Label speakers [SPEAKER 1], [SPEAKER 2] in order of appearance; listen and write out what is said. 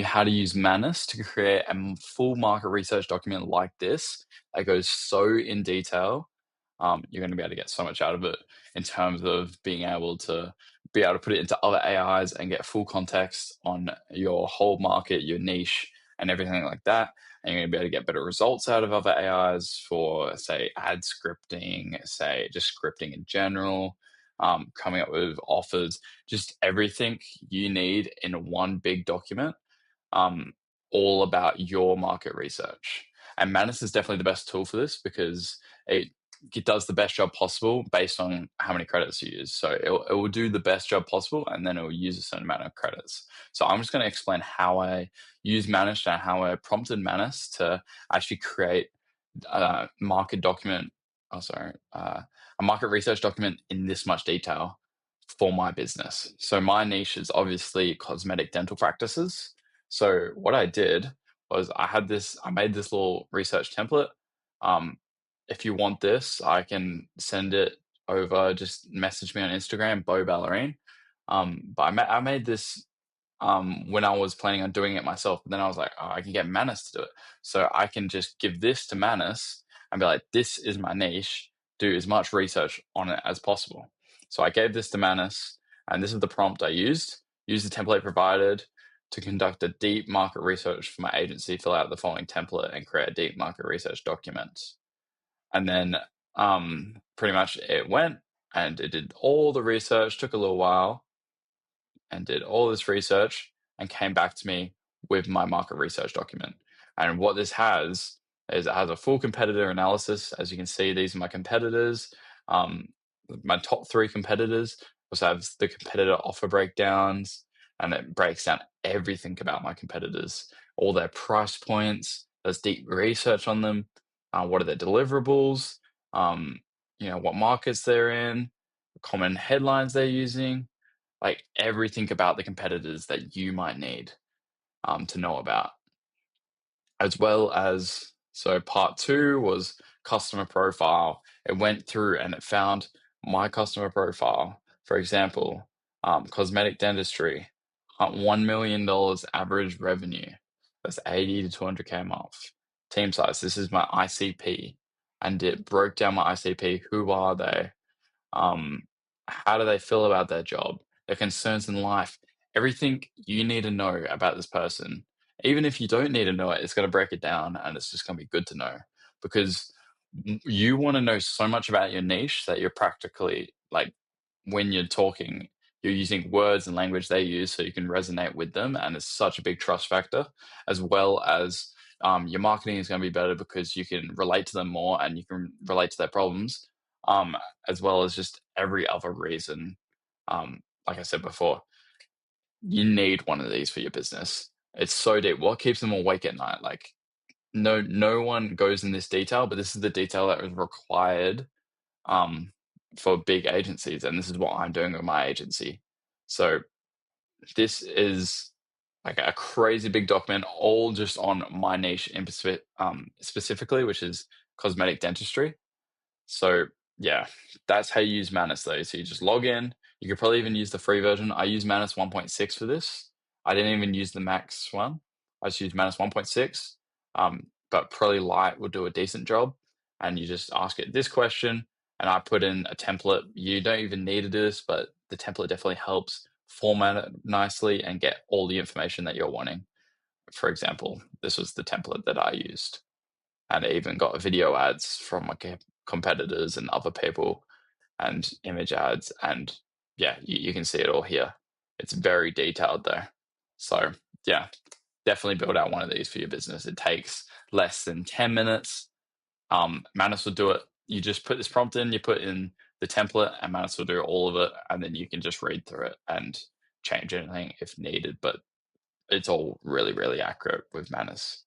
[SPEAKER 1] you how to use Manus to create a full market research document like this that goes so in detail. You're going to be able to get so much out of it in terms of being able to put it into other AIs and get full context on your whole market, your niche, and everything like that. And you're going to be able to get better results out of other AIs for, say, ad scripting, say, just scripting in general, coming up with offers, just everything you need in one big document, um, all about your market research. And Manus is definitely the best tool for this because it it does the best job possible based on how many credits you use. So it will do the best job possible, and then it will use a certain amount of credits. So I'm just going to explain how I use Manus and how I prompted Manus to actually create a market document. Oh, sorry, a market research document in this much detail for my business. So my niche is obviously cosmetic dental practices. So what I did was I made this little research template. Um, if you want this, I can send it over. Just message me on Instagram, Bo Ballerine. But I made this when I was planning on doing it myself. But then I was like, oh, I can get Manus to do it. So I can just give this to Manus and be like, this is my niche. Do as much research on it as possible. So I gave this to Manus, and this is the prompt I used. Use the template provided to conduct a deep market research for my agency. Fill out the following template and create a deep market research document. And then pretty much it went and it did all the research, took a little while, and did all this research and came back to me with my market research document. And what this has is it has a full competitor analysis. As you can see, these are my competitors. Um, my top 3 competitors. Also have the competitor offer breakdowns, and it breaks down everything about my competitors, all their price points. There's deep research on them. What are their deliverables? What markets they're in, common headlines they're using, like everything about the competitors that you might need to know about. As well as, so part 2 was customer profile. It went through and it found my customer profile. For example, cosmetic dentistry, $1 million average revenue. That's 80 to 200K a month. Team size, this is my ICP. And it broke down my ICP. Who are they? How do they feel about their job, their concerns in life, everything you need to know about this person. Even if you don't need to know it, it's going to break it down and it's just going to be good to know because you want to know so much about your niche that you're practically like when you're talking, you're using words and language they use so you can resonate with them. And it's such a big trust factor, as well as your marketing is going to be better because you can relate to them more and you can relate to their problems, um, as well as just every other reason. Like I said before, you need one of these for your business. It's so deep. What keeps them awake at night? Like no one goes in this detail, but this is the detail that is required um, for big agencies, and this is what I'm doing with my agency. So this is like a crazy big document, all just on my niche in specifically, which is cosmetic dentistry. So yeah, that's how you use Manus though. So you just log in. You could probably even use the free version. I use Manus 1.6 for this. I didn't even use the max one. I just used Manus 1.6. But probably Lite will do a decent job. And you just ask it this question, and I put in a template. You don't even need to do this, but the template definitely helps format it nicely and get all the information that you're wanting. For example, this was the template that I used, and it even got video ads from my competitors and other people and image ads. And yeah, you can see it all here. It's very detailed though. So yeah, definitely build out one of these for your business. It takes less than 10 minutes. Manus will do it. You just put this prompt in, you put in the template, and Manus will do all of it. And then you can just read through it and change anything if needed. But it's all really, really accurate with Manus.